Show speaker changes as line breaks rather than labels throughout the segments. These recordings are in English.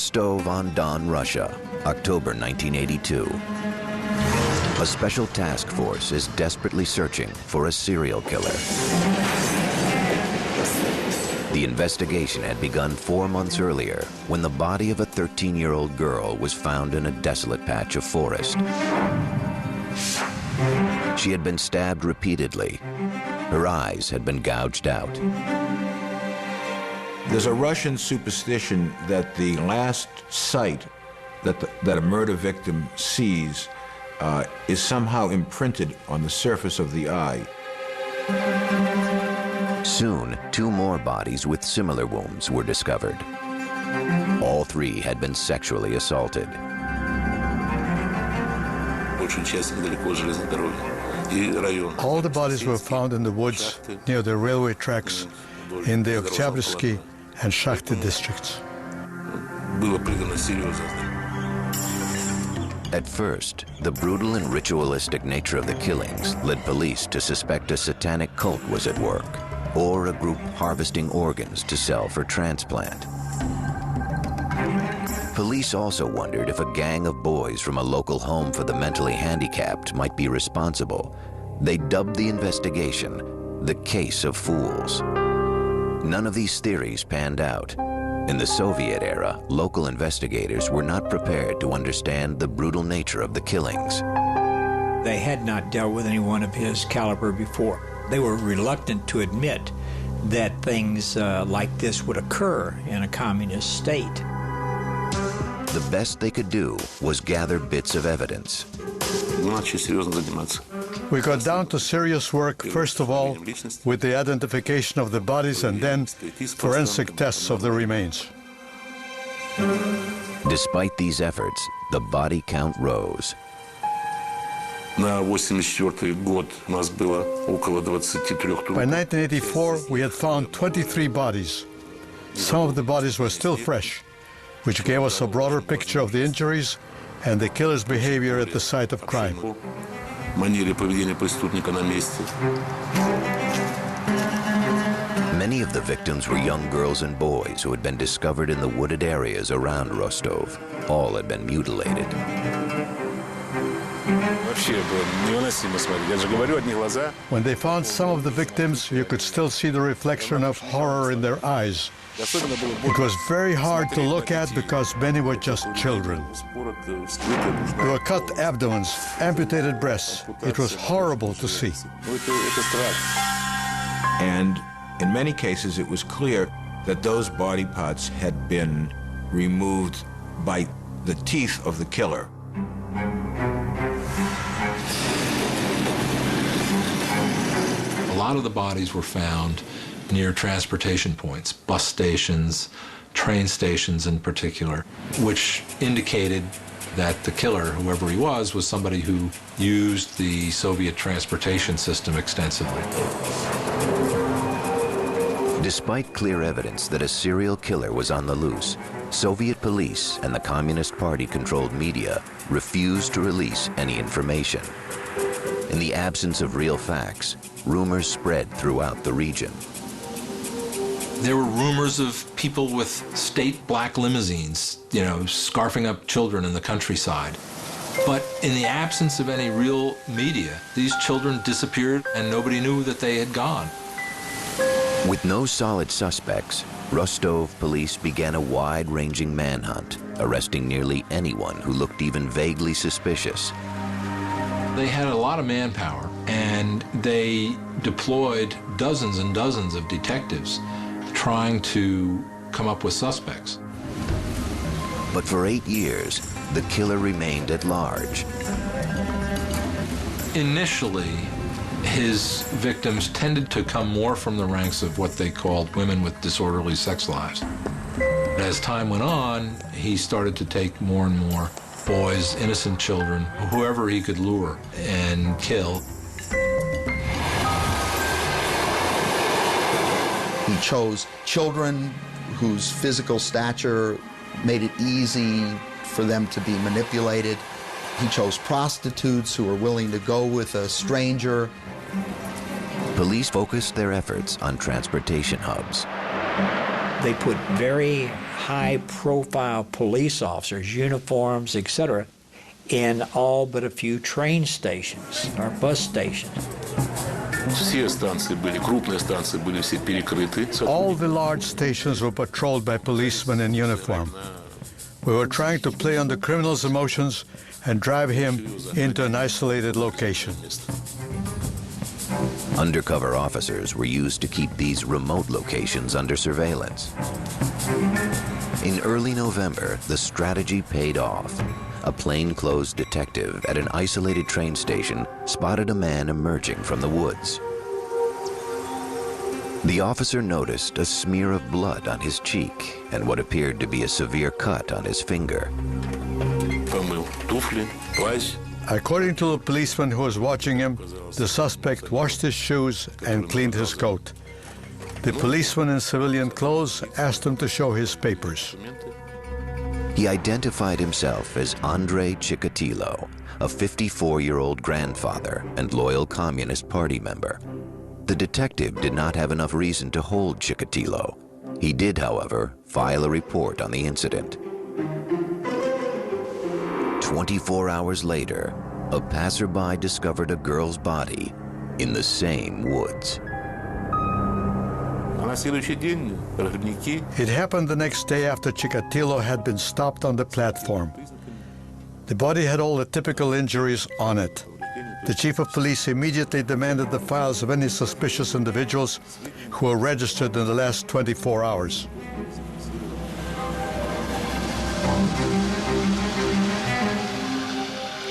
Rostov-on-Don, Russia, October 1982. A special task force is desperately searching for a serial killer. The investigation had begun 4 months earlier when the body of a 13-year-old girl was found in a desolate patch of forest. She had been stabbed repeatedly. Her eyes had been gouged out.
There's a Russian superstition that the last sight that a murder victim sees is somehow imprinted on the surface of the eye.
Soon, 2 more bodies with similar wounds were discovered. All 3 had been sexually assaulted.
All the bodies were found in the woods near the railway tracks in the Oktябрьsky and Shakhty districts.
At first, the brutal and ritualistic nature of the killings led police to suspect a satanic cult was at work, or a group harvesting organs to sell for transplant. Police also wondered if a gang of boys from a local home for the mentally handicapped might be responsible. They dubbed the investigation the Case of Fools. None of these theories panned out. In the Soviet era, local investigators were not prepared to understand the brutal nature of the killings.
They had not dealt with anyone of his caliber before. They were reluctant to admit that things like this would occur in a communist state.
The best they could do was gather bits of evidence.
We got down to serious work, first of all, with the identification of the bodies and then forensic tests of the remains.
Despite these efforts, the body count rose.
By
1984, we had found 23 bodies. Some of the bodies were still fresh, which gave us a broader picture of the injuries and the killer's behavior at the site of crime.
Many of the victims were young girls and boys who had been discovered in the wooded areas around Rostov. All had been mutilated.
When they found some of the victims, you could still see the reflection of horror in their eyes. It was very hard to look at because many were just children. There were cut abdomens, amputated breasts. It was horrible to see.
And in many cases, it was clear that those body parts had been removed by the teeth of the killer.
A lot of the bodies were found near transportation points, bus stations, train stations in particular, which indicated that the killer, whoever he was somebody who used the Soviet transportation system extensively.
Despite clear evidence that a serial killer was on the loose, Soviet police and the Communist Party-controlled media refused to release any information. In the absence of real facts, rumors spread throughout the region.
There were rumors of people with state black limousines, scarfing up children in the countryside. But in the absence of any real media, these children disappeared and nobody knew that they had gone.
With no solid suspects, Rostov police began a wide-ranging manhunt, arresting nearly anyone who looked even vaguely suspicious.
They had a lot of manpower, and they deployed dozens and dozens of detectives trying to come up with suspects.
But for 8 years, the killer remained at large.
Initially, his victims tended to come more from the ranks of what they called women with disorderly sex lives. As time went on, he started to take more and more boys, innocent children, whoever he could lure and kill.
He chose children whose physical stature made it easy for them to be manipulated. He chose prostitutes who were willing to go with a stranger.
Police focused their efforts on transportation hubs.
They put very high-profile police officers, uniforms, etc., in all but a few train stations or bus stations.
All the large stations were patrolled by policemen in uniform. We were trying to play on the criminal's emotions and drive him into an isolated location.
Undercover officers were used to keep these remote locations under surveillance. In early November, the strategy paid off. A plainclothes detective at an isolated train station spotted a man emerging from the woods. The officer noticed a smear of blood on his cheek and what appeared to be a severe cut on his finger.
According to the policeman who was watching him, the suspect washed his shoes and cleaned his coat. The policeman in civilian clothes asked him to show his papers.
He identified himself as Andrei Chikatilo, a 54-year-old grandfather and loyal Communist Party member. The detective did not have enough reason to hold Chikatilo. He did, however, file a report on the incident. 24 hours later, a passerby discovered a girl's body in the same woods.
It happened the next day after Chikatilo had been stopped on the platform. The body had all the typical injuries on it. The chief of police immediately demanded the files of any suspicious individuals who were registered in the last 24 hours.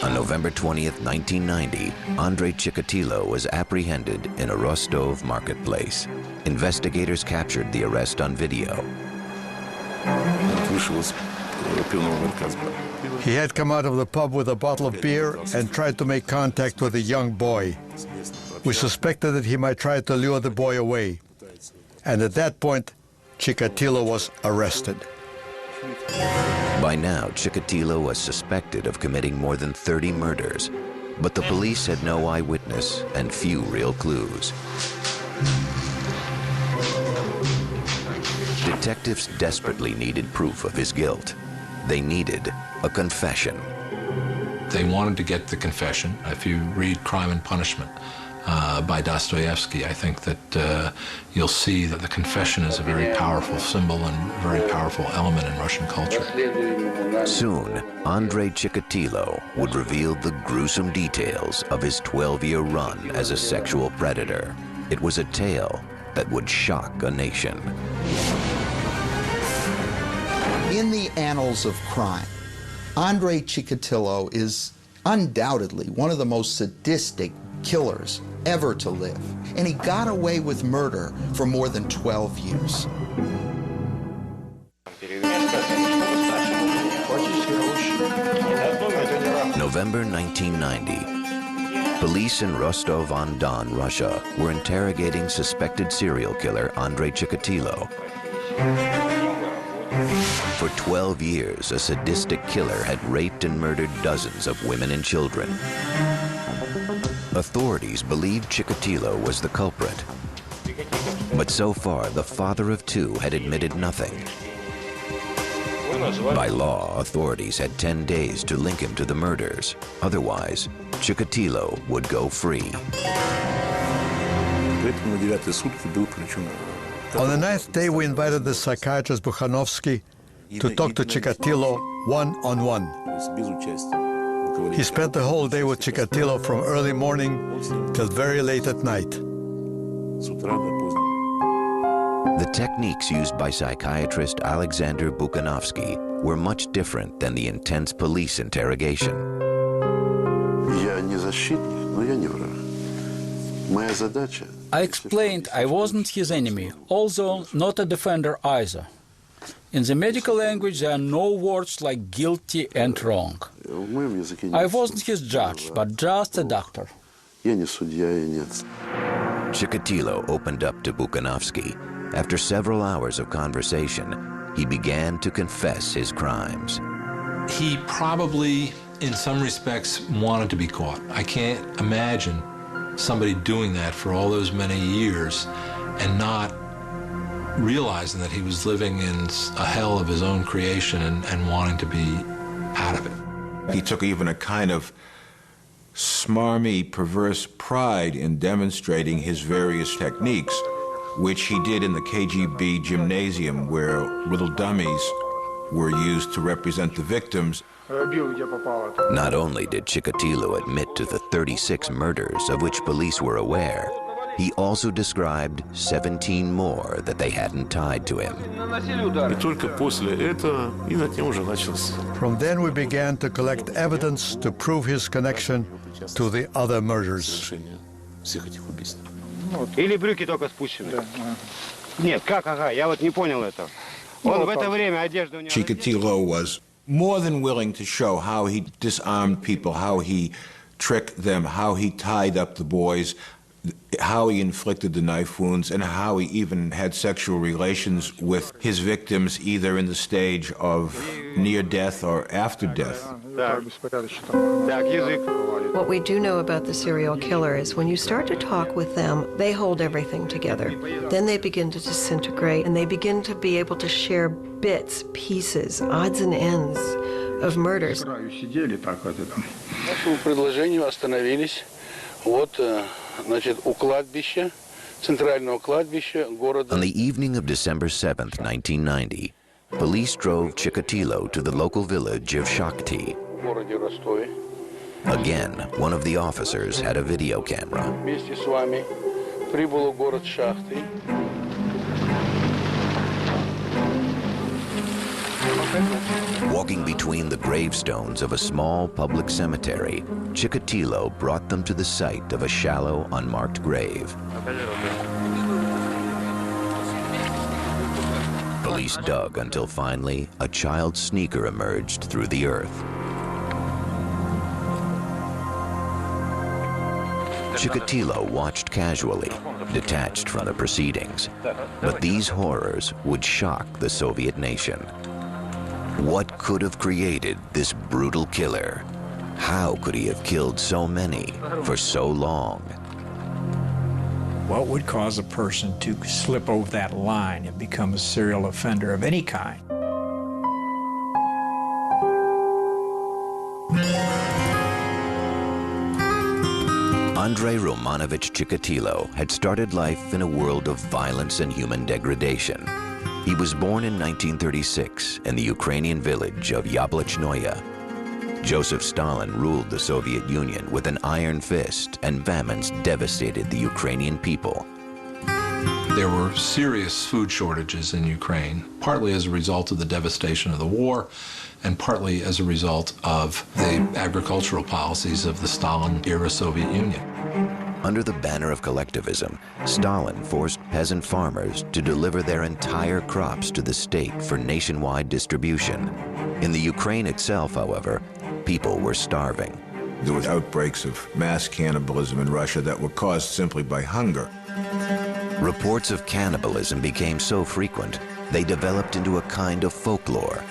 On November 20th, 1990, Andrei Chikatilo was apprehended in a Rostov marketplace. Investigators captured the arrest on video.
He had come out of the pub with a bottle of beer and tried to make contact with a young boy. We suspected that he might try to lure the boy away. And at that point, Chikatilo was arrested.
By now, Chikatilo was suspected of committing more than 30 murders, but the police had no eyewitness and few real clues. Detectives desperately needed proof of his guilt. They needed a confession.
They wanted to get the confession. If you read Crime and Punishment by Dostoevsky, I think that you'll see that the confession is a very powerful symbol and very powerful element in Russian culture.
Soon, Andrei Chikatilo would reveal the gruesome details of his 12-year run as a sexual predator. It was a tale that would shock a nation.
In the annals of crime, Andrei Chikatilo is undoubtedly one of the most sadistic killers ever to live. And he got away with murder for more than 12 years.
November 1990. Police in Rostov-on-Don, Russia, were interrogating suspected serial killer Andrei Chikatilo. For 12 years, a sadistic killer had raped and murdered dozens of women and children. Authorities believed Chikatilo was the culprit. But so far, the father of two had admitted nothing. By law, authorities had 10 days to link him to the murders. Otherwise, Chikatilo would go free.
On the 9th day, we invited the psychiatrist Bukhanovsky to talk to Chikatilo one-on-one. He spent the whole day with Chikatilo from early morning till very late at night.
The techniques used by psychiatrist Alexsandr Bukhanovsky were much different than the intense police interrogation.
I explained I wasn't his enemy, although not a defender either. In the medical language, there are no words like guilty and wrong. I wasn't his judge, but just a doctor.
Chikatilo opened up to Bukhanovsky. After several hours of conversation, he began to confess his crimes.
He probably, in some respects, wanted to be caught. I can't imagine somebody doing that for all those many years and not realizing that he was living in a hell of his own creation and wanting to be out of it.
He took even a kind of smarmy, perverse pride in demonstrating his various techniques, which he did in the KGB gymnasium, where little dummies were used to represent the victims.
Not only did Chikatilo admit to the 36 murders of which police were aware, he also described 17 more that they hadn't tied to him.
From then we began to collect evidence to prove his connection to the other murders.
Или брюки только спущены? Нет, как, ага, я вот не понял этого. Он в это время одежда у него...
Chikatilo was more than willing to show how he disarmed people, how he tricked them, how he tied up the boys, how he inflicted the knife wounds, and how he even had sexual relations with his victims, either in the stage of near death or after death.
What we do know about the serial killer is when you start to talk with them, they hold everything together. Then they begin to disintegrate, and they begin to be able to share bits, pieces, odds and ends of murders.
Нашему предложению остановились вот, значит, у кладбища, центрального кладбища города.
On the evening of December 7th, 1990, police drove Chikatilo to the local village of Shakhty.
В городе Ростове.
Again, one of the officers had a video camera.
Вместе с вами прибыл в город Шахты.
Walking between the gravestones of a small public cemetery, Chikatilo brought them to the site of a shallow, unmarked grave. Police dug until finally a child's sneaker emerged through the earth. Chikatilo watched casually, detached from the proceedings. But these horrors would shock the Soviet nation. What could have created this brutal killer? How could he have killed so many for so long?
What would cause a person to slip over that line and become a serial offender of any kind?
Andrei Romanovich Chikatilo had started life in a world of violence and human degradation. He was born in 1936 in the Ukrainian village of Yablachnoye. Joseph Stalin ruled the Soviet Union with an iron fist, and famines devastated the Ukrainian people.
There were serious food shortages in Ukraine, partly as a result of the devastation of the war, and partly as a result of the agricultural policies of the Stalin-era Soviet Union.
Under the banner of collectivism, Stalin forced peasant farmers to deliver their entire crops to the state for nationwide distribution. In the Ukraine itself, however, people were starving.
There were outbreaks of mass cannibalism in Russia that were caused simply by hunger.
Reports of cannibalism became so frequent, they developed into a kind of folklore.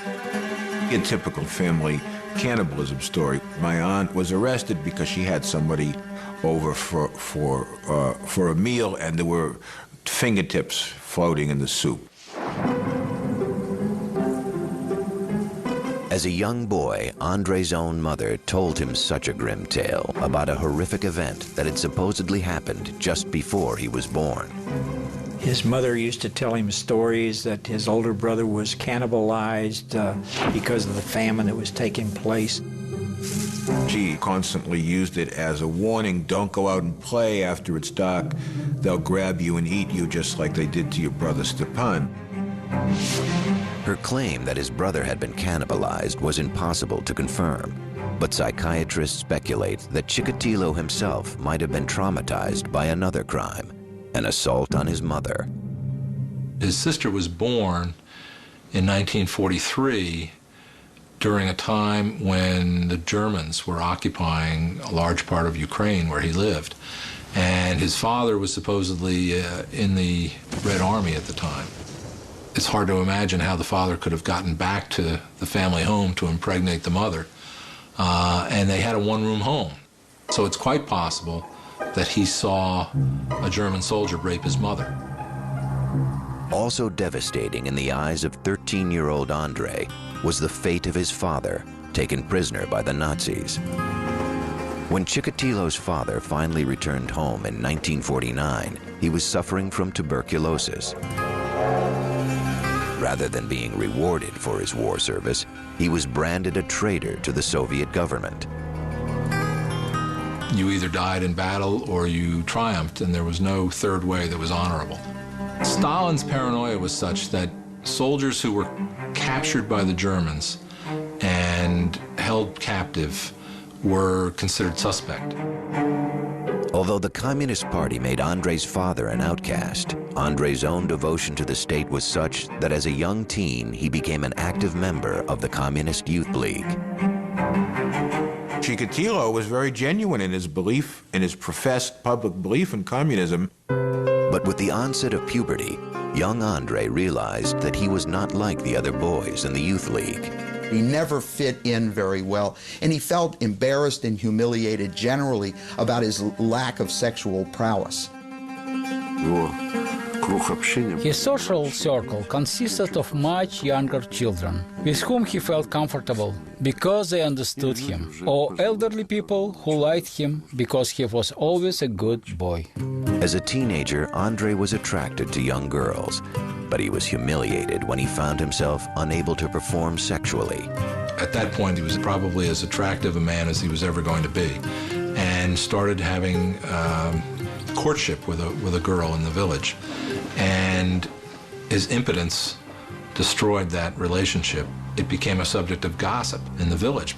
A typical family cannibalism story. My aunt was arrested because she had somebody over for a meal, and there were fingertips floating in the soup.
As a young boy, Andrei's own mother told him such a grim tale about a horrific event that had supposedly happened just before he was born.
His mother used to tell him stories that his older brother was cannibalized because of the famine that was taking place.
She constantly used it as a warning: don't go out and play after it's dark. They'll grab you and eat you just like they did to your brother Stepan.
Her claim that his brother had been cannibalized was impossible to confirm, but psychiatrists speculate that Chikatilo himself might have been traumatized by another crime, an assault on his mother.
His sister was born in 1943 during a time when the Germans were occupying a large part of Ukraine where he lived. And his father was supposedly in the Red Army at the time. It's hard to imagine how the father could have gotten back to the family home to impregnate the mother. And they had a one-room home. So it's quite possible that he saw a German soldier rape his mother.
Also devastating in the eyes of 13-year-old Andrei was the fate of his father, taken prisoner by the Nazis. When Chikatilo's father finally returned home in 1949, he was suffering from tuberculosis. Rather than being rewarded for his war service, he was branded a traitor to the Soviet government.
You either died in battle or you triumphed, and there was no third way that was honorable. Stalin's paranoia was such that soldiers who were captured by the Germans and held captive were considered suspect.
Although the Communist Party made Andrei's father an outcast, Andrei's own devotion to the state was such that as a young teen, he became an active member of the Communist Youth League.
Chikatilo was very genuine in his belief, in his professed public belief in communism.
But with the onset of puberty, young Andrei realized that he was not like the other boys in the Youth League.
He never fit in very well, and he felt embarrassed and humiliated generally about his lack of sexual prowess.
His social circle consisted of much younger children, with whom he felt comfortable because they understood him, or elderly people who liked him because he was always a good boy.
As a teenager, Andrei was attracted to young girls, but he was humiliated when he found himself unable to perform sexually.
At that point, he was probably as attractive a man as he was ever going to be, and started having courtship with a girl in the village. And his impotence destroyed that relationship. It became a subject of gossip in the village.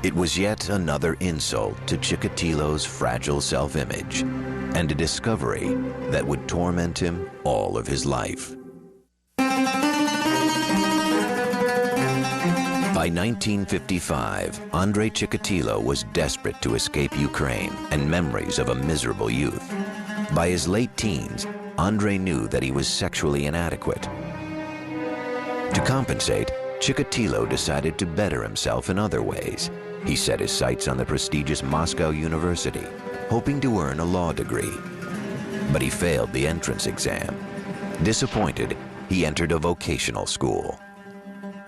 It was yet another insult to Chikatilo's fragile self-image, and a discovery that would torment him all of his life. By 1955, Andrei Chikatilo was desperate to escape Ukraine and memories of a miserable youth. By his late teens, Andrei knew that he was sexually inadequate. To compensate, Chikatilo decided to better himself in other ways. He set his sights on the prestigious Moscow University, hoping to earn a law degree. But he failed the entrance exam. Disappointed, he entered a vocational school.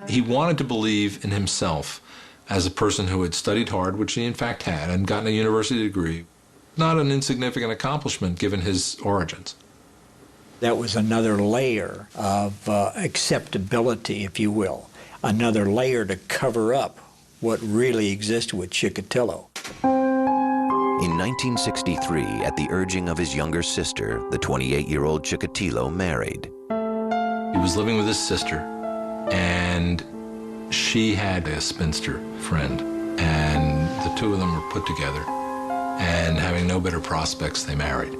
He wanted to believe in himself as a person who had studied hard, which he in fact had, and gotten a university degree. Not an insignificant accomplishment given his origins.
That was another layer of acceptability, if you will, another layer to cover up what really existed with Chikatilo.
In 1963, at the urging of his younger sister, the 28-year-old Chikatilo married.
He was living with his sister, and she had a spinster friend, and the two of them were put together, and having no better prospects, they married.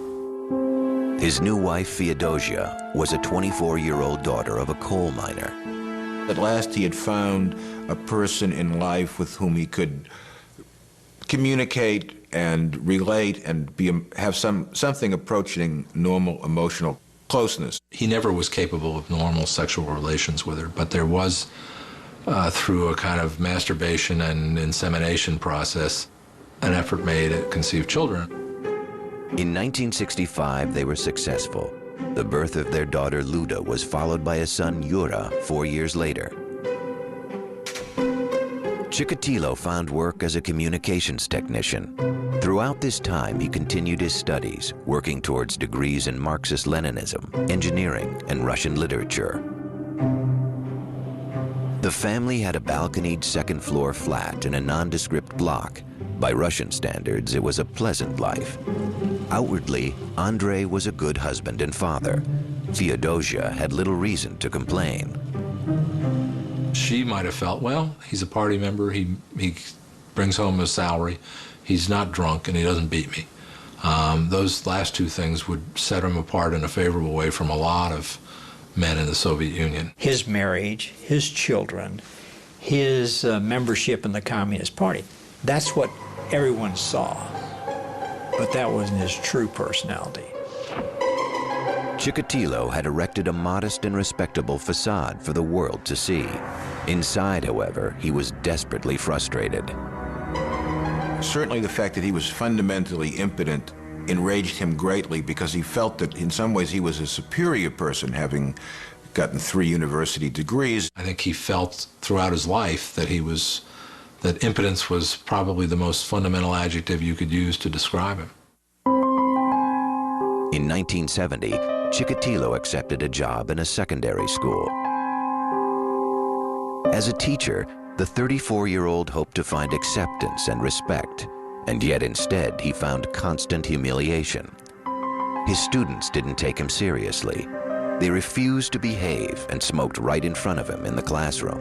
His new wife, Feodosia, was a 24-year-old daughter of a coal miner.
At last he had found a person in life with whom he could communicate and relate and have something approaching normal emotional closeness.
He never was capable of normal sexual relations with her, but there was, through a kind of masturbation and insemination process, an effort made to conceive children.
In 1965, they were successful. The birth of their daughter Luda was followed by a son Yura 4 years later. Chikatilo found work as a communications technician. Throughout this time, he continued his studies, working towards degrees in Marxist-Leninism, engineering, and Russian literature. The family had a balconied second-floor flat in a nondescript block. By Russian standards, it was a pleasant life. Outwardly, Andrei was a good husband and father. Feodosia had little reason to complain.
She might have felt, well, he's a party member, he brings home his salary, he's not drunk, and he doesn't beat me. Those last two things would set him apart in a favorable way from a lot of men in the Soviet Union.
His marriage, his children, his membership in the Communist Party, that's what everyone saw. But that wasn't his true personality.
Chikatilo had erected a modest and respectable facade for the world to see. Inside, however, he was desperately frustrated.
Certainly the fact that he was fundamentally impotent enraged him greatly because he felt that in some ways he was a superior person, having gotten 3 university degrees.
I think he felt throughout his life that that impotence was probably the most fundamental adjective you could use to describe him.
In 1970, Chikatilo accepted a job in a secondary school. As a teacher, the 34-year-old hoped to find acceptance and respect, and yet instead he found constant humiliation. His students didn't take him seriously. They refused to behave and smoked right in front of him in the classroom.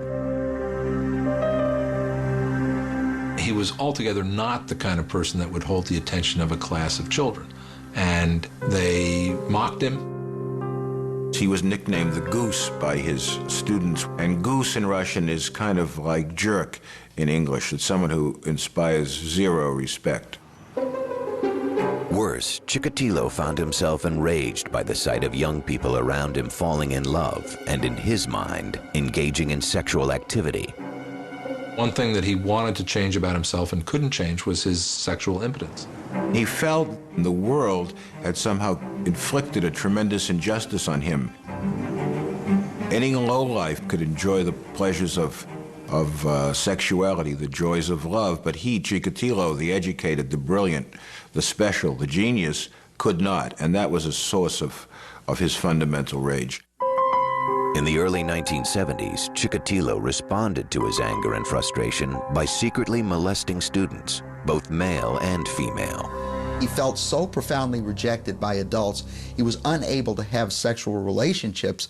He was altogether not the kind of person that would hold the attention of a class of children, and they mocked him.
He was nicknamed the Goose by his students, and goose in Russian is kind of like jerk in English. It's someone who inspires zero respect.
Worse, Chikatilo found himself enraged by the sight of young people around him falling in love and, in his mind, engaging in sexual activity.
One thing that he wanted to change about himself and couldn't change was his sexual impotence.
He felt the world had somehow inflicted a tremendous injustice on him. Any lowlife could enjoy the pleasures of sexuality, the joys of love, but he, Chikatilo, the educated, the brilliant, the special, the genius, could not, and that was a source of his fundamental rage.
In the early 1970s, Chikatilo responded to his anger and frustration by secretly molesting students, both male and female.
He felt so profoundly rejected by adults, he was unable to have sexual relationships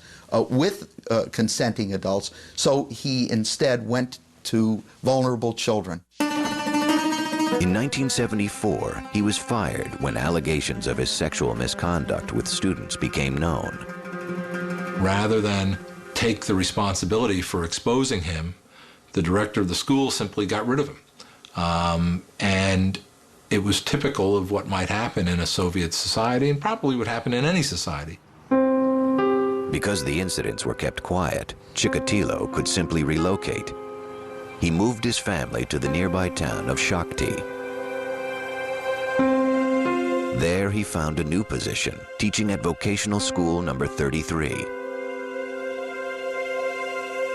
with consenting adults, so he instead went to vulnerable children.
In 1974, he was fired when allegations of his sexual misconduct with students became known.
Rather than take the responsibility for exposing him, the director of the school simply got rid of him. And it was typical of what might happen in a Soviet society and probably would happen in any society.
Because the incidents were kept quiet, Chikatilo could simply relocate. He moved his family to the nearby town of Shakhty. There he found a new position, teaching at vocational school number 33.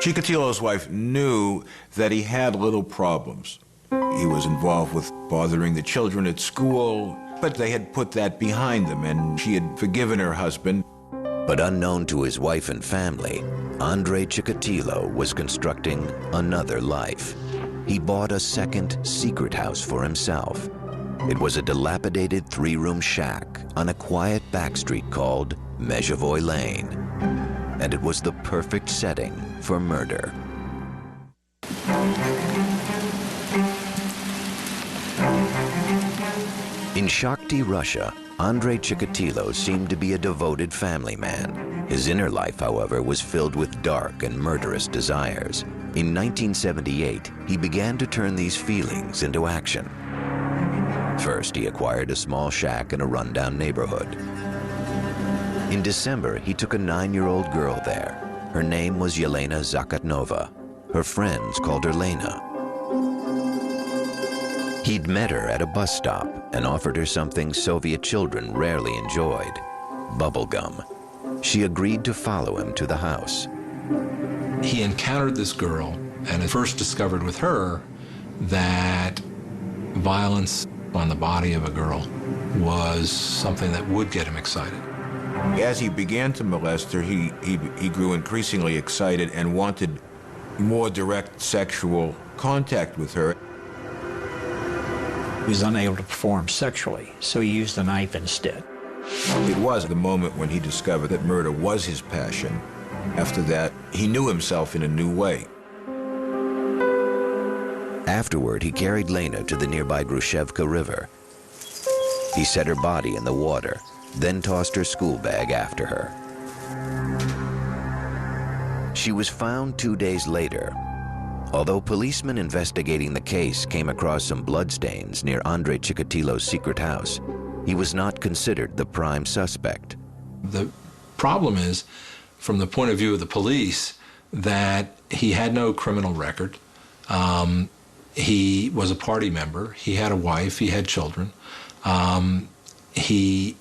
Chikatilo's wife knew that he had little problems. He was involved with bothering the children at school, but they had put that behind them, and she had forgiven her husband.
But unknown to his wife and family, Andrei Chikatilo was constructing another life. He bought a second secret house for himself. It was a dilapidated 3-room shack on a quiet backstreet called Mezhevoy Lane. And it was the perfect setting for murder. In Shakhty, Russia, Andrei Chikatilo seemed to be a devoted family man. His inner life, however, was filled with dark and murderous desires. In 1978, he began to turn these feelings into action. First, he acquired a small shack in a rundown neighborhood. In December, he took a 9-year-old girl there. Her name was Yelena Zakatnova. Her friends called her Lena. He'd met her at a bus stop and offered her something Soviet children rarely enjoyed, bubblegum. She agreed to follow him to the house.
He encountered this girl and first discovered with her that violence on the body of a girl was something that would get him excited.
As he began to molest her, he grew increasingly excited and wanted more direct sexual contact with her.
He was unable to perform sexually, so he used a knife instead.
It was the moment when he discovered that murder was his passion. After that, he knew himself in a new way.
Afterward, he carried Lena to the nearby Grushevka River. He set her body in the water, then tossed her school bag after her. She was found 2 days later. Although policemen investigating the case came across some bloodstains near Andrei Chikatilo's secret house, he was not considered the prime suspect.
The problem is, from the point of view of the police, that he had no criminal record. He was a party member. He had a wife. He had children. he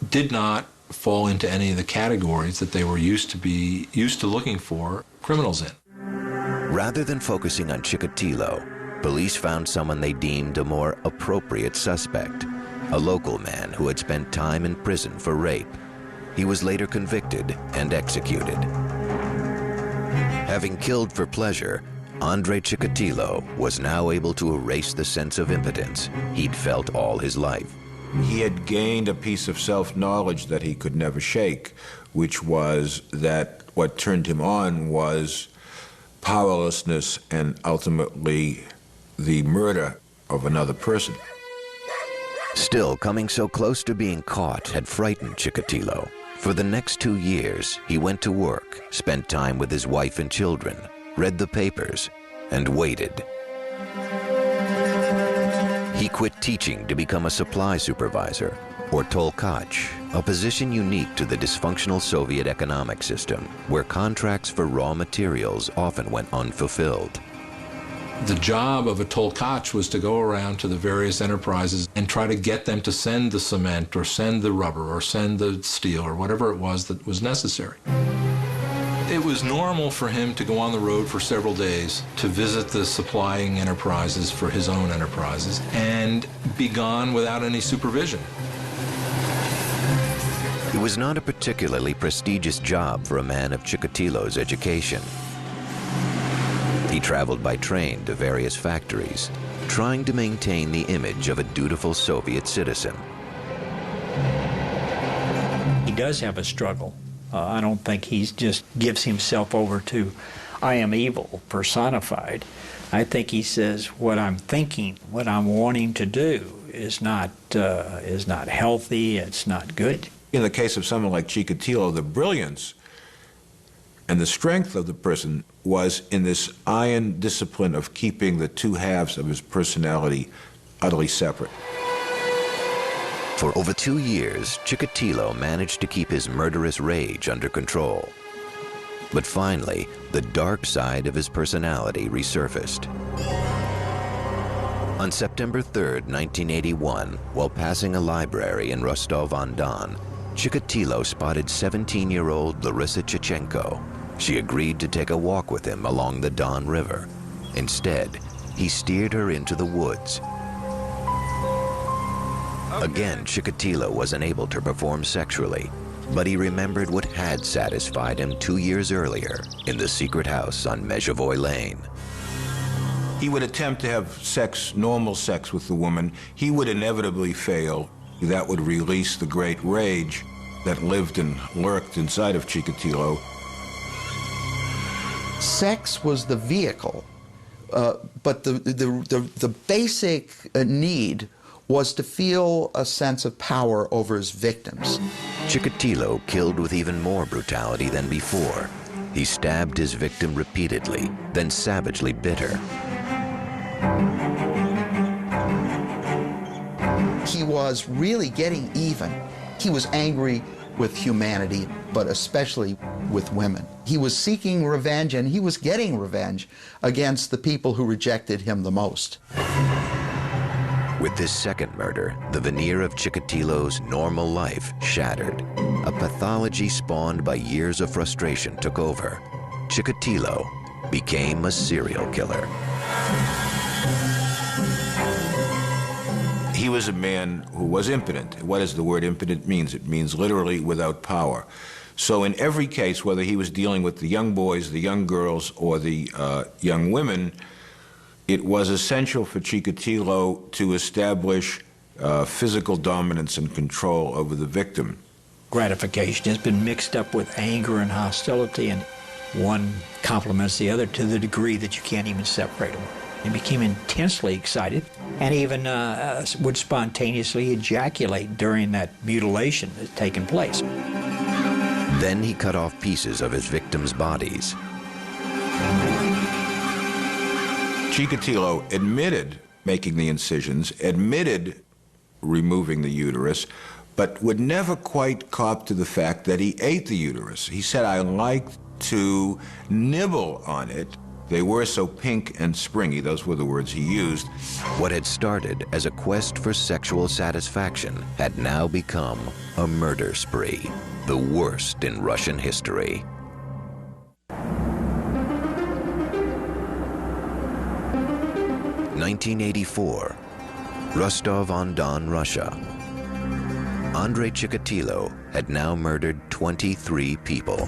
did not fall into any of the categories that they were used to looking for criminals in.
Rather than focusing on Chikatilo, police found someone they deemed a more appropriate suspect, a local man who had spent time in prison for rape. He was later convicted and executed. Having killed for pleasure, Andrei Chikatilo was now able to erase the sense of impotence he'd felt all his life.
He had gained a piece of self-knowledge that he could never shake, which was that what turned him on was powerlessness and ultimately the murder of another person.
Still, coming so close to being caught had frightened Chikatilo. For the next 2 years, he went to work, spent time with his wife and children, read the papers, and waited. He quit teaching to become a supply supervisor, or tolkach, a position unique to the dysfunctional Soviet economic system, where contracts for raw materials often went unfulfilled.
The job of a tolkach was to go around to the various enterprises and try to get them to send the cement or send the rubber or send the steel or whatever it was that was necessary. It was normal for him to go on the road for several days to visit the supplying enterprises for his own enterprises and be gone without any supervision.
It was not a particularly prestigious job for a man of Chikatilo's education. He traveled by train to various factories, trying to maintain the image of a dutiful Soviet citizen.
He does have a struggle. I don't think he just gives himself over to, I am evil personified. I think he says what I'm thinking, what I'm wanting to do is not healthy, it's not good.
In the case of someone like Chikatilo, the brilliance and the strength of the person was in this iron discipline of keeping the two halves of his personality utterly separate.
For over 2 years, Chikatilo managed to keep his murderous rage under control. But finally, the dark side of his personality resurfaced. On September 3rd, 1981, while passing a library in Rostov-on-Don, Chikatilo spotted 17-year-old Larissa Chichenko. She agreed to take a walk with him along the Don River. Instead, he steered her into the woods. Again, Chikatilo was unable to perform sexually, but he remembered what had satisfied him 2 years earlier in the secret house on Mezhevoy Lane.
He would attempt to have sex, normal sex with the woman. He would inevitably fail. That would release the great rage that lived and lurked inside of Chikatilo.
Sex was the vehicle, but the basic need was to feel a sense of power over his victims.
Chikatilo killed with even more brutality than before. He stabbed his victim repeatedly, then savagely bit her.
He was really getting even. He was angry with humanity, but especially with women. He was seeking revenge, and he was getting revenge against the people who rejected him the most.
With this second murder, the veneer of Chikatilo's normal life shattered. A pathology spawned by years of frustration took over. Chikatilo became a serial killer.
He was a man who was impotent. What does the word impotent mean? It means literally without power. So in every case, whether he was dealing with the young boys, the young girls, or the young women, it was essential for Chikatilo to establish physical dominance and control over the victim.
Gratification has been mixed up with anger and hostility, and one complements the other to the degree that you can't even separate them. He became intensely excited and even would spontaneously ejaculate during that mutilation that had taken place.
Then he cut off pieces of his victims' bodies.
Chikatilo admitted making the incisions, admitted removing the uterus, but would never quite cop to the fact that he ate the uterus. He said, I liked to nibble on it. They were so pink and springy, those were the words he used.
What had started as a quest for sexual satisfaction had now become a murder spree, the worst in Russian history. (1984), Rostov-on-Don, Russia. Andrei Chikatilo had now murdered 23 people.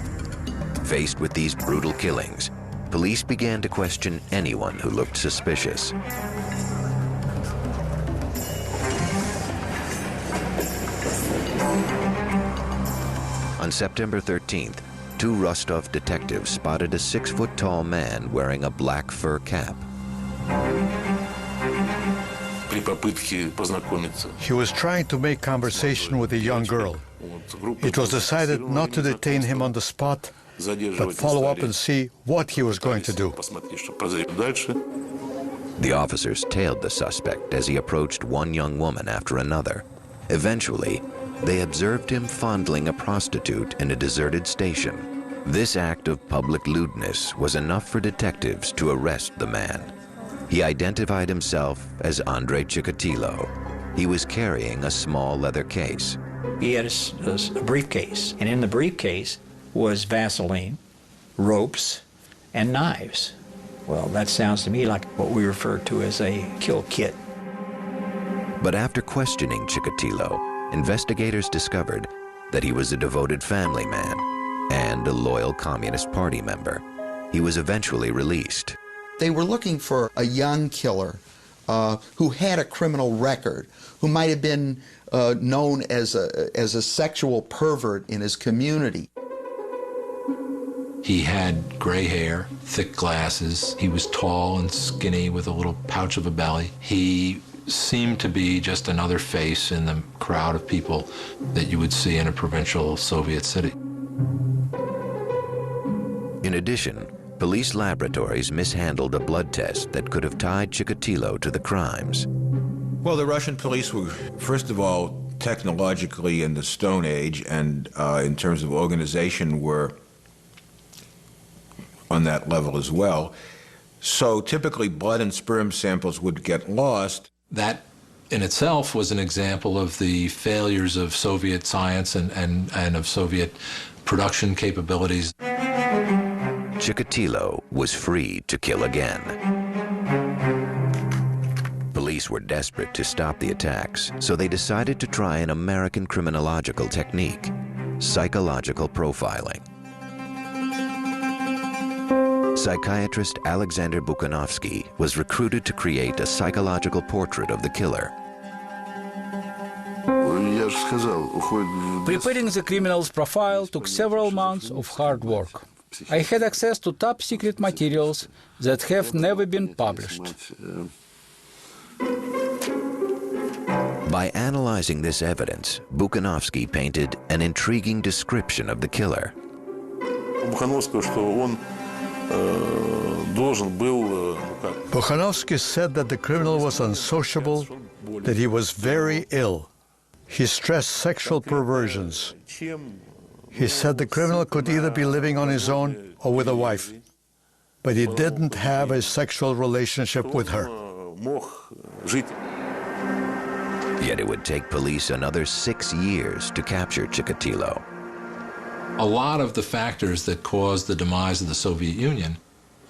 Faced with these brutal killings, police began to question anyone who looked suspicious. On September 13th, 2 Rostov detectives spotted a 6-foot-tall man wearing a black fur cap.
He was trying to make conversation with a young girl. It was decided not to detain him on the spot, but follow up and see what he was going to do.
The officers tailed the suspect as he approached one young woman after another. Eventually, they observed him fondling a prostitute in a deserted station. This act of public lewdness was enough for detectives to arrest the man. He identified himself as Andrei Chikatilo. He was carrying a small leather case.
He had a briefcase, and in the briefcase was Vaseline, ropes, and knives. Well, that sounds to me like what we refer to as a kill kit.
But after questioning Chikatilo, investigators discovered that he was a devoted family man and a loyal Communist Party member. He was eventually released.
They were looking for a young killer who had a criminal record, who might have been known as a sexual pervert in his community.
He had gray hair, thick glasses. He was tall and skinny with a little pouch of a belly. He seemed to be just another face in the crowd of people that you would see in a provincial Soviet city.
In addition, police laboratories mishandled a blood test that could have tied Chikatilo to the crimes.
Well, the Russian police were, first of all, technologically in the Stone Age, and in terms of organization were on that level as well. So typically blood and sperm samples would get lost.
That in itself was an example of the failures of Soviet science and of Soviet production capabilities.
Chikatilo was free to kill again. Police were desperate to stop the attacks, so they decided to try an American criminological technique, psychological profiling. Psychiatrist Alexsandr Kravchenko was recruited to create a psychological portrait of the killer.
Preparing the criminal's profile took several months of hard work. I had access to top secret materials that have never been published.
By analyzing this evidence, Kravchenko painted an intriguing description of the killer.
Kravchenko said that the criminal was unsociable, that he was very ill. He stressed sexual perversions. He said the criminal could either be living on his own or with a wife, but he didn't have a sexual relationship with her.
Yet it would take police another 6 years to capture Chikatilo.
A lot of the factors that caused the demise of the Soviet Union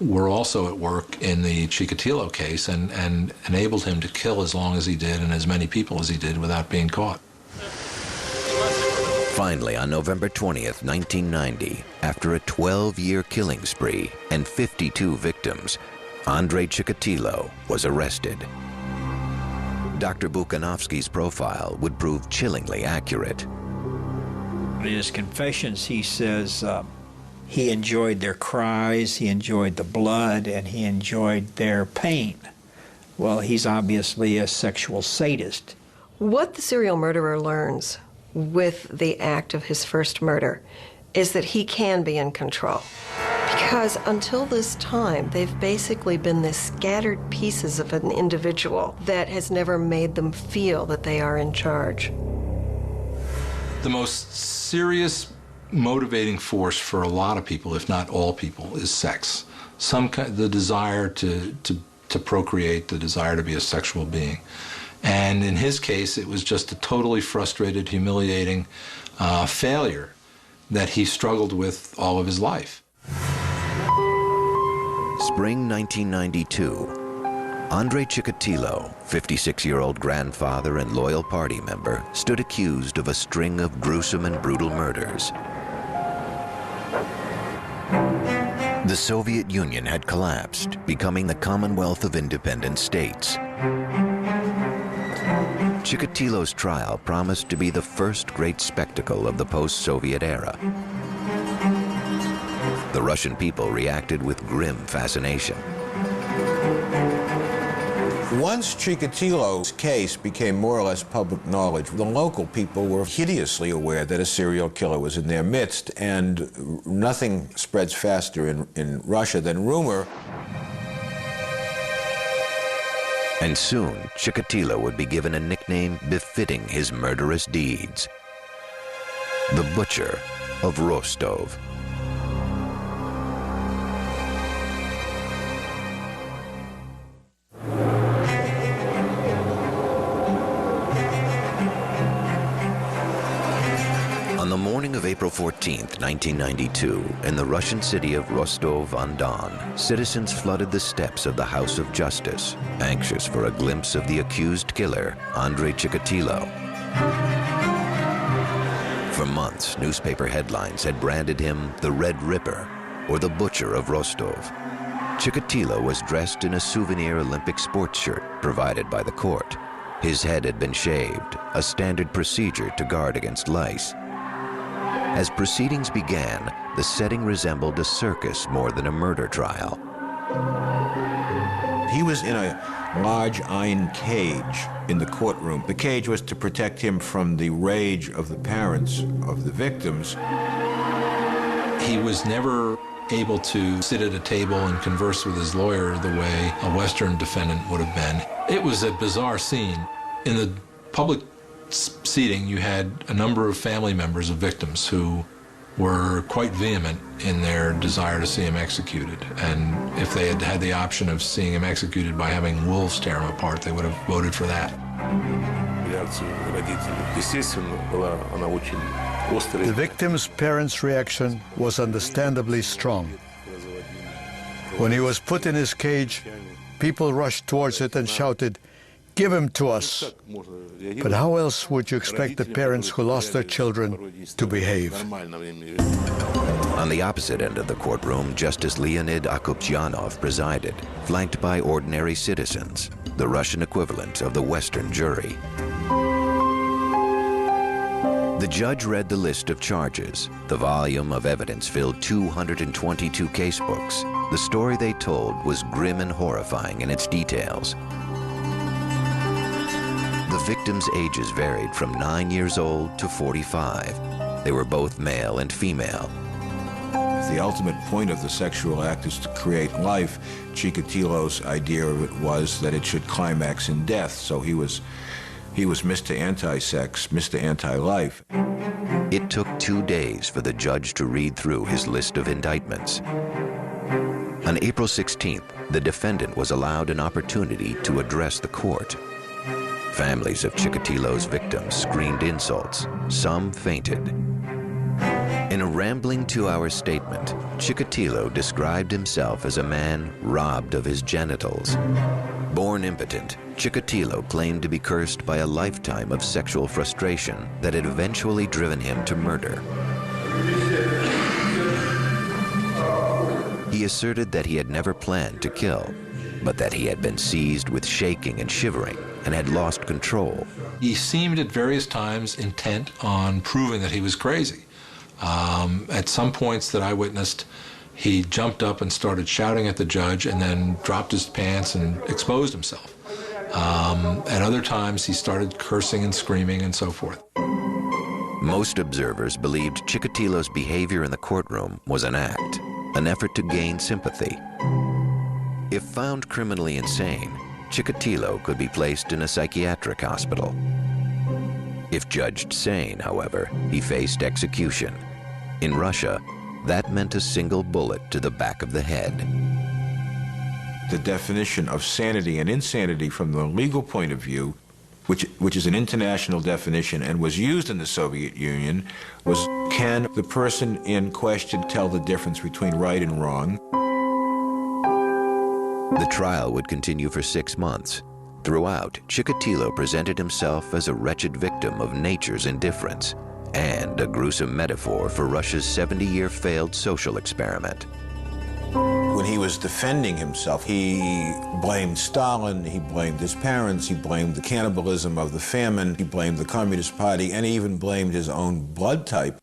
were also at work in the Chikatilo case and enabled him to kill as long as he did and as many people as he did without being caught.
Finally, on November 20th, 1990, after a 12-year killing spree and 52 victims, Andrei Chikatilo was arrested. Dr. Kravchenko's profile would prove chillingly accurate.
In his confessions, he says he enjoyed their cries, he enjoyed the blood, and he enjoyed their pain. Well, he's obviously a sexual sadist.
What the serial murderer learns with the act of his first murder is that he can be in control. Because until this time, they've basically been the scattered pieces of an individual that has never made them feel that they are in charge.
The most serious motivating force for a lot of people, if not all people, is sex. the desire to procreate, the desire to be a sexual being. And in his case, it was just a totally frustrated, humiliating failure that he struggled with all of his life.
Spring 1992. Andrei Chikatilo, 56-year-old grandfather and loyal party member, stood accused of a string of gruesome and brutal murders. The Soviet Union had collapsed, becoming the Commonwealth of Independent States. Chikatilo's trial promised to be the first great spectacle of the post-Soviet era. The Russian people reacted with grim fascination.
Once Chikatilo's case became more or less public knowledge, the local people were hideously aware that a serial killer was in their midst, and nothing spreads faster in Russia than rumor.
And soon, Chikatilo would be given a nickname befitting his murderous deeds: the Butcher of Rostov. On the morning of April 14th, 1992, in the Russian city of Rostov-on-Don, citizens flooded the steps of the House of Justice, anxious for a glimpse of the accused killer, Andrei Chikatilo. For months, newspaper headlines had branded him the Red Ripper, or the Butcher of Rostov. Chikatilo was dressed in a souvenir Olympic sports shirt provided by the court. His head had been shaved, a standard procedure to guard against lice. As proceedings began, the setting resembled a circus more than a murder trial.
He was in a large iron cage in the courtroom. The cage was to protect him from the rage of the parents of the victims.
He was never able to sit at a table and converse with his lawyer the way a Western defendant would have been. It was a bizarre scene. In the public seating, you had a number of family members of victims who were quite vehement in their desire to see him executed. And if they had had the option of seeing him executed by having wolves tear him apart, they would have voted for that.
The victim's parents' reaction was understandably strong. When he was put in his cage, people rushed towards it and shouted, "Give him to us." But how else would you expect the parents who lost their children to behave?
On the opposite end of the courtroom, Justice Leonid Akupyanov presided, flanked by ordinary citizens, the Russian equivalent of the Western jury. The judge read the list of charges. The volume of evidence filled 222 casebooks. The story they told was grim and horrifying in its details. The victims' ages varied from 9 years old to 45. They were both male and female.
The ultimate point of the sexual act is to create life. Chikatilo's idea of it was that it should climax in death, so he was Mr. Anti-Sex, Mr. Anti-Life.
It took 2 days for the judge to read through his list of indictments. On April 16th, the defendant was allowed an opportunity to address the court. Families of Chikatilo's victims screamed insults. Some fainted. In a rambling 2-hour statement, Chikatilo described himself as a man robbed of his genitals. Born impotent, Chikatilo claimed to be cursed by a lifetime of sexual frustration that had eventually driven him to murder. He asserted that he had never planned to kill, but that he had been seized with shaking and shivering and had lost control.
He seemed at various times intent on proving that he was crazy. At some points that I witnessed, he jumped up and started shouting at the judge and then dropped his pants and exposed himself. At other times, he started cursing and screaming and so forth.
Most observers believed Chikatilo's behavior in the courtroom was an act, an effort to gain sympathy. If found criminally insane, Chikatilo could be placed in a psychiatric hospital. If judged sane, however, he faced execution. In Russia, that meant a single bullet to the back of the head.
the definition of sanity and insanity from the legal point of view, which is an international definition and was used in the Soviet Union, was can the person in question tell the difference between right and wrong?
The trial would continue for 6 months. Throughout, Chikatilo presented himself as a wretched victim of nature's indifference and a gruesome metaphor for Russia's 70-year failed social experiment.
When he was defending himself, he blamed Stalin, he blamed his parents, he blamed the cannibalism of the famine, he blamed the Communist Party, and he even blamed his own blood type.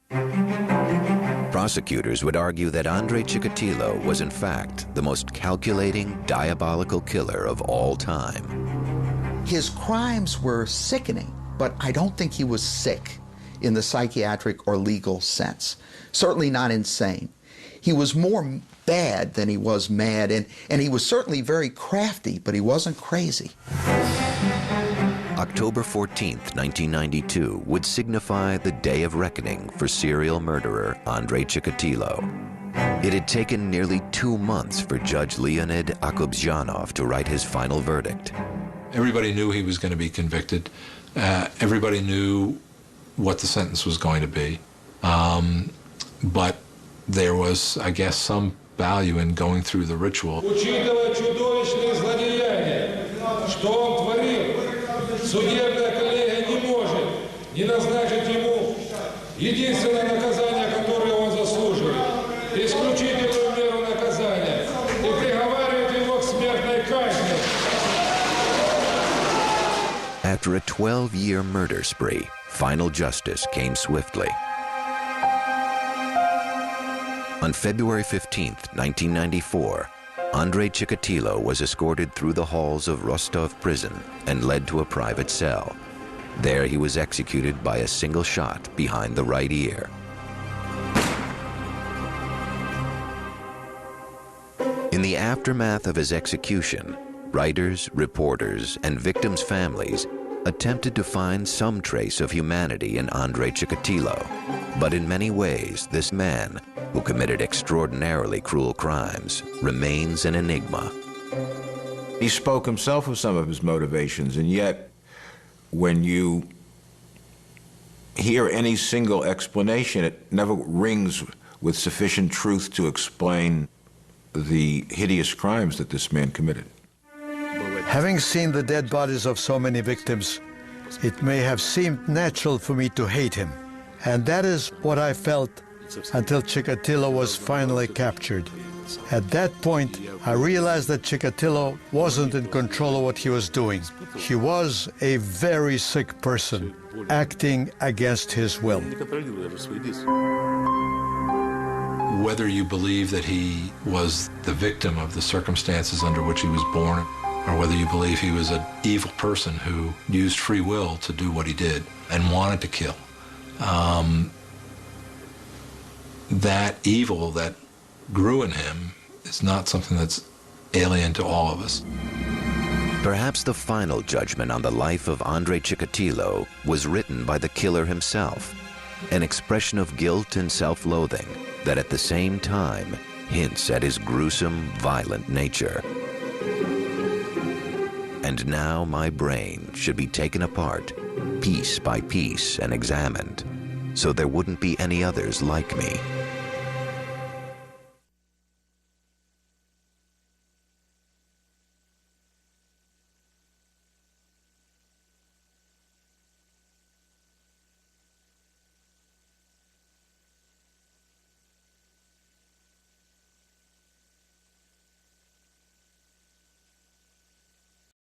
Prosecutors would argue that Andrei Chikatilo was in fact the most calculating, diabolical killer of all time.
His crimes were sickening, but I don't think he was sick in the psychiatric or legal sense. Certainly not insane. He was more bad than he was mad, and he was certainly very crafty, but he wasn't crazy.
October 14th, 1992 would signify the day of reckoning for serial murderer Andrei Chikatilo. It had taken nearly 2 months for Judge Leonid Akobzhanov to write his final verdict.
Everybody knew he was going to be convicted. Everybody knew what the sentence was going to be. But there was, I guess, some value in going through the ritual.
After a 12-year murder spree, final justice came swiftly. On February 15th, 1994, Andrei Chikatilo was escorted through the halls of Rostov prison and led to a private cell. There he was executed by a single shot behind the right ear. In the aftermath of his execution, writers, reporters, and victims' families attempted to find some trace of humanity in Andrei Chikatilo. But in many ways, this man, who committed extraordinarily cruel crimes, remains an enigma.
He spoke himself of some of his motivations, and yet when you hear any single explanation, it never rings with sufficient truth to explain the hideous crimes that this man committed.
Having seen the dead bodies of so many victims, it may have seemed natural for me to hate him. And that is what I felt until Chikatilo was finally captured. At that point, I realized that Chikatilo wasn't in control of what he was doing. He was a very sick person, acting against his will.
Whether you believe that he was the victim of the circumstances under which he was born, or whether you believe he was an evil person who used free will to do what he did and wanted to kill, that evil that grew in him is not something that's alien to all of us.
Perhaps the final judgment on the life of Andrei Chikatilo was written by the killer himself, an expression of guilt and self-loathing that at the same time hints at his gruesome, violent nature. And now my brain should be taken apart, piece by piece, and examined, so there wouldn't be any others like me.